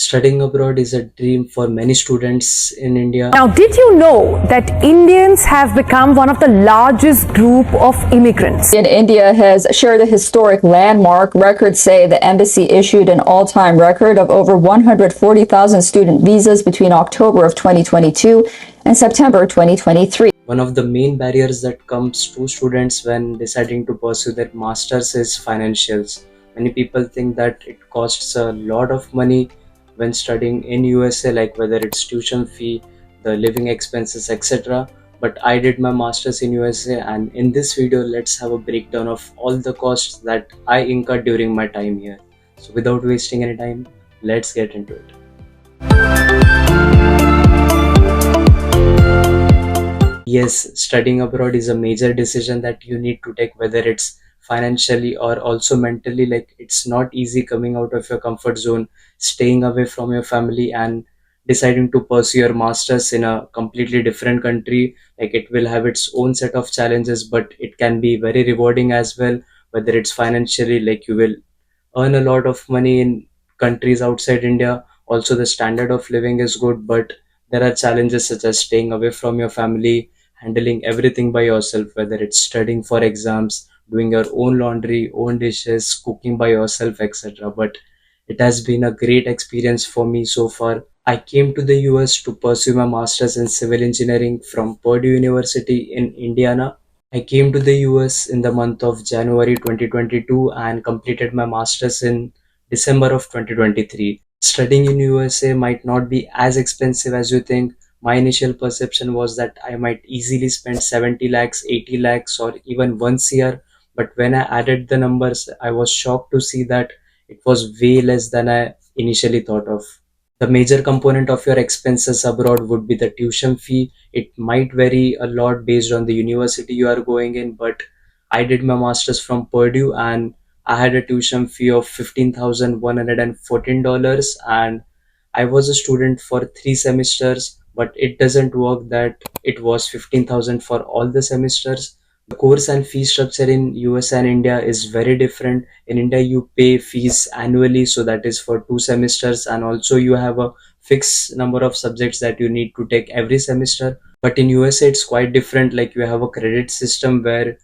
Studying abroad is a dream for many students in India. Now, did you know that Indians have become one of the largest group of immigrants? India has shared a historic landmark. Records say the embassy issued an all-time record of over 140,000 student visas between October of 2022 and September 2023. One of the main barriers that comes to students when deciding to pursue their masters is financials. Many people think that it costs a lot of money when studying in USA, like whether it's tuition fee, the living expenses, etc. But I did my masters in USA, and in this video let's have a breakdown of all the costs that I incurred during my time here. So without wasting any time, let's get into it. Yes, studying abroad is a major decision that you need to take, whether it's financially or also mentally. Like, it's not easy coming out of your comfort zone, staying away from your family, and deciding to pursue your masters in a completely different country. Like, it will have its own set of challenges, but it can be very rewarding as well, whether it's financially, like you will earn a lot of money in countries outside India. Also, the standard of living is good, but there are challenges such as staying away from your family, handling everything by yourself, whether it's studying for exams, doing your own laundry, own dishes, cooking by yourself, etc. But it has been a great experience for me so far. I came to the US to pursue my master's in civil engineering from Purdue University in Indiana. I came to the US in the month of January 2022 and completed my master's in December of 2023. Studying in USA might not be as expensive as you think. My initial perception was that I might easily spend 70 lakhs, 80 lakhs, or even 1 CR. But when I added the numbers, I was shocked to see that it was way less than I initially thought of. The major component of your expenses abroad would be the tuition fee. It might vary a lot based on the university you are going in, but I did my master's from Purdue and I had a tuition fee of $15,114, and I was a student for 3 semesters, but it doesn't work that it was 15,000 for all the semesters. The course and fee structure in US and India is very different. In India, you pay fees annually, so that is for 2 semesters, and also you have a fixed number of subjects that you need to take every semester. But in USA, it's quite different. Like, you have a credit system where,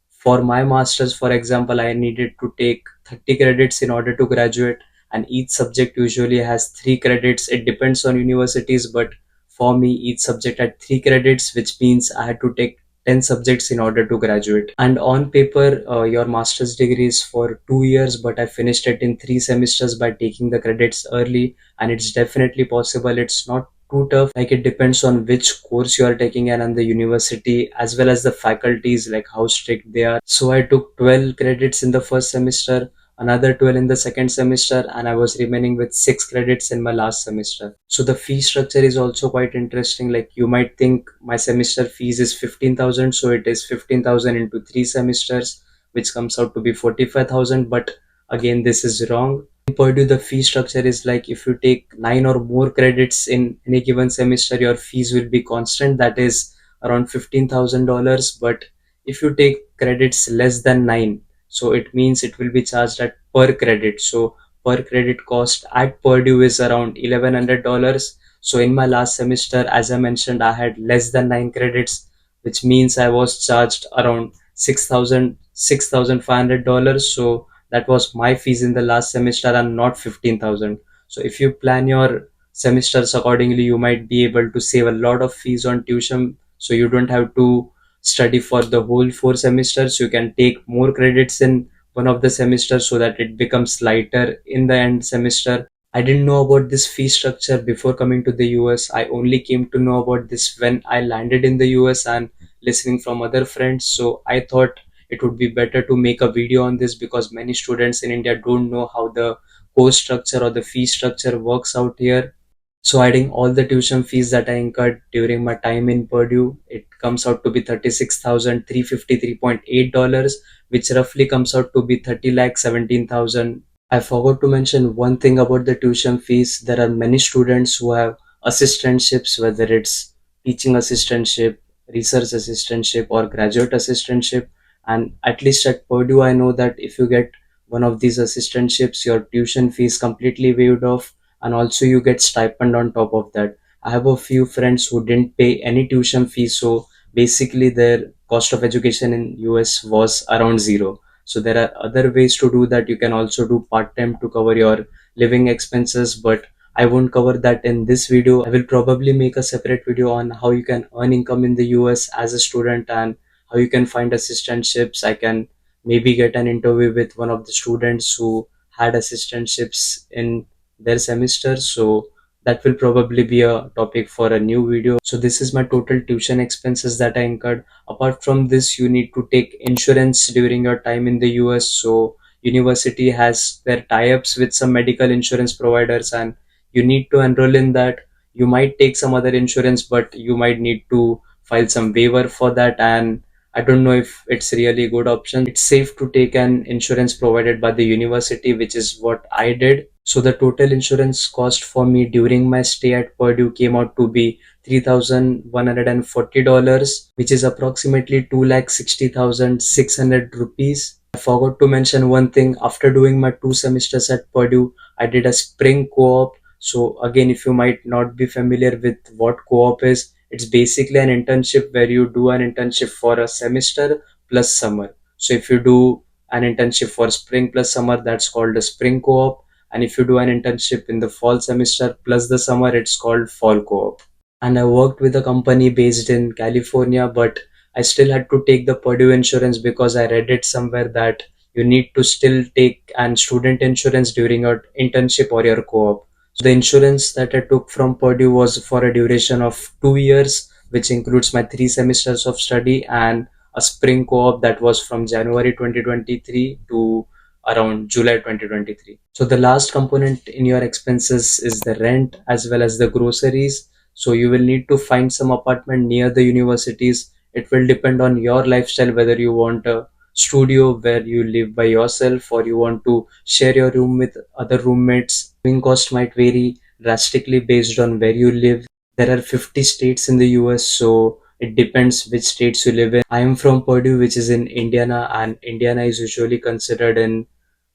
for my masters, for example, I needed to take 30 credits in order to graduate, and each subject usually has 3 credits. It depends on universities, but for me, each subject had 3 credits, which means I had to take 10 subjects in order to graduate. And on paper, your master's degree is for 2 years, but I finished it in 3 semesters by taking the credits early, and it's definitely possible. It's not too tough. Like, it depends on which course you are taking and the university, as well as the faculties, like how strict they are. So I took 12 credits in the first semester, another 12 in the second semester, and I was remaining with 6 credits in my last semester. So the fee structure is also quite interesting. Like, you might think my semester fees is 15,000, so it is 15,000 into 3 semesters, which comes out to be 45,000, but again, this is wrong. In Purdue, the fee structure is like, if you take 9 or more credits in any given semester, your fees will be constant, that is around $15,000. But if you take credits less than 9, so it means it will be charged at per credit. So per credit cost at Purdue is around $1,100. So in my last semester, as I mentioned, I had less than 9 credits, which means I was charged around $6,500. So that was my fees in the last semester, and not 15,000. So if you plan your semesters accordingly, you might be able to save a lot of fees on tuition, so you don't have to study for the whole 4 semesters. You can take more credits in one of the semesters so that it becomes lighter in the end semester. I didn't know about this fee structure before coming to the US. I only came to know about this when I landed in the US and listening from other friends. So I thought it would be better to make a video on this, because many students in India don't know how the course structure or the fee structure works out here. So adding all the tuition fees that I incurred during my time in Purdue, it comes out to be $36,353.8, which roughly comes out to be 30 lakh 17,000. I forgot to mention one thing about the tuition fees. There are many students who have assistantships, whether it's teaching assistantship, research assistantship, or graduate assistantship. And at least at Purdue, I know that if you get one of these assistantships, your tuition fee is completely waived off, and also you get stipend on top of that. I have a few friends who didn't pay any tuition fees, so basically their cost of education in US was around zero. So there are other ways to do that. You can also do part time to cover your living expenses, but I won't cover that in this video. I will probably make a separate video on how you can earn income in the US as a student and how you can find assistantships. I can maybe get an interview with one of the students who had assistantships in their semester. So that will probably be a topic for a new video. So this is my total tuition expenses that I incurred. Apart from this, you need to take insurance during your time in the US. So university has their tie-ups with some medical insurance providers, and you need to enroll in that. You might take some other insurance, but you might need to file some waiver for that, and I don't know if it's really a good option. It's safe to take an insurance provided by the university, which is what I did. So the total insurance cost for me during my stay at Purdue came out to be $3,140, which is approximately 2,60,600 rupees. I forgot to mention one thing. After doing my 2 semesters at Purdue, I did a spring co-op. So again, if you might not be familiar with what co-op is, it's basically an internship where you do an internship for a semester plus summer. So if you do an internship for spring plus summer, that's called a spring co-op. And if you do an internship in the fall semester plus the summer, it's called fall co-op. And I worked with a company based in California, but I still had to take the Purdue insurance because I read it somewhere that you need to still take an student insurance during your internship or your co-op. So the insurance that I took from Purdue was for a duration of 2 years, which includes my 3 semesters of study and a spring co-op that was from January 2023 to around July 2023. So the last component in your expenses is the rent as well as the groceries. So you will need to find some apartment near the universities. It will depend on your lifestyle whether you want a studio where you live by yourself or you want to share your room with other roommates. Living cost might vary drastically based on where you live. There are 50 states in the US, so it depends which states you live in. I am from Purdue, which is in Indiana, and Indiana is usually considered in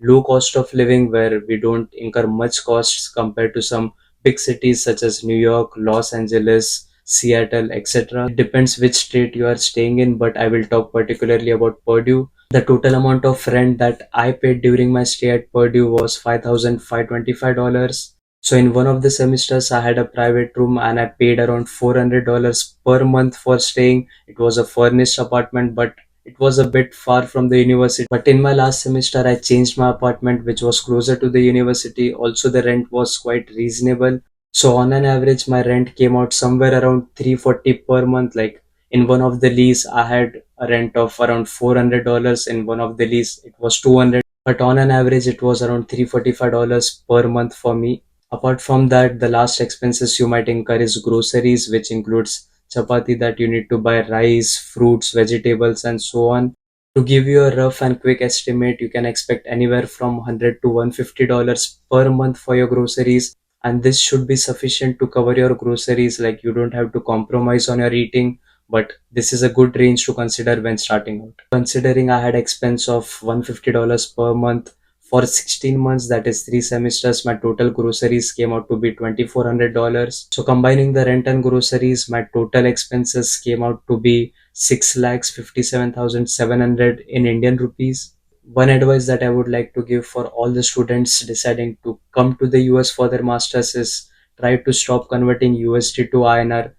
low cost of living where we don't incur much costs compared to some big cities such as New York, Los Angeles, Seattle, etc. It depends which state you are staying in, but I will talk particularly about Purdue. The total amount of rent that I paid during my stay at Purdue was $5,525. So in one of the semesters, I had a private room and I paid around $400 per month for staying. It was a furnished apartment, but it was a bit far from the university. But in my last semester, I changed my apartment, which was closer to the university. Also, the rent was quite reasonable. So on an average, my rent came out somewhere around 340 per month. Like in one of the lease, I had a rent of around $400. In one of the lease, it was 200. But on an average, it was around $345 per month for me. Apart from that, the last expenses you might incur is groceries, which includes chapati that you need to buy, rice, fruits, vegetables, and so on. To give you a rough and quick estimate, you can expect anywhere from $100 to $150 per month for your groceries, and this should be sufficient to cover your groceries. Like you don't have to compromise on your eating, but this is a good range to consider when starting out. Considering I had expense of $150 per month for 16 months, that is 3 semesters, my total groceries came out to be $2,400. So combining the rent and groceries, my total expenses came out to be 6,57,700 in Indian rupees. One advice that I would like to give for all the students deciding to come to the US for their masters is try to stop converting USD to INR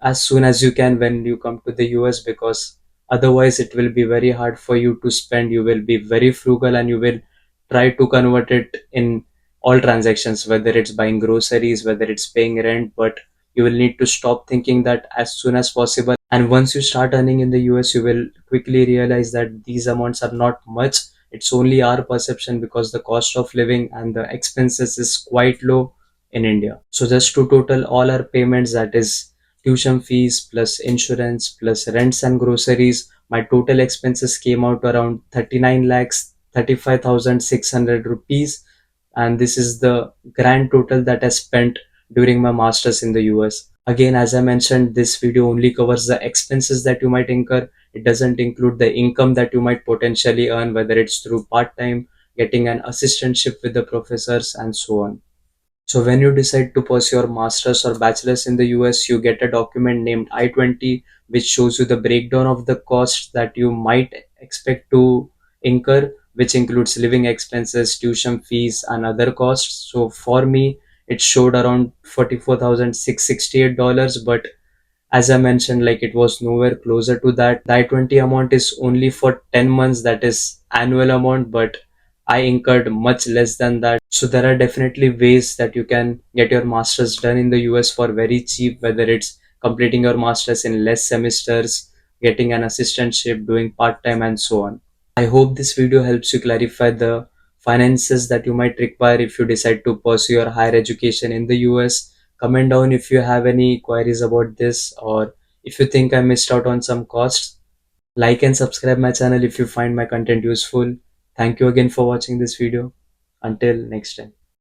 as soon as you can when you come to the US, because otherwise it will be very hard for you to spend. You will be very frugal and you will try to convert it in all transactions, whether it's buying groceries, whether it's paying rent, but you will need to stop thinking that as soon as possible. And once you start earning in the US, you will quickly realize that these amounts are not much. It's only our perception because the cost of living and the expenses is quite low in India. So just to total all our payments, that is tuition fees plus insurance plus rents and groceries, my total expenses came out around 39 lakhs 35,600 rupees, and this is the grand total that I spent during my masters in the US. Again, as I mentioned, this video only covers the expenses that you might incur. It doesn't include the income that you might potentially earn, whether it's through part time, getting an assistantship with the professors, and so on. So when you decide to pursue your master's or bachelor's in the US, you get a document named I-20, which shows you the breakdown of the costs that you might expect to incur, which includes living expenses, tuition fees, and other costs. So for me, it showed around $44,668, but as I mentioned, like it was nowhere closer to that. The I-20 amount is only for 10 months, that is annual amount, but I incurred much less than that. So there are definitely ways that you can get your masters done in the US for very cheap, whether it's completing your masters in less semesters, getting an assistantship, doing part-time, and so on. I hope this video helps you clarify the finances that you might require if you decide to pursue your higher education in the US. Comment down if you have any queries about this, or if you think I missed out on some costs. Like and subscribe my channel if you find my content useful. Thank you again for watching this video. Until next time.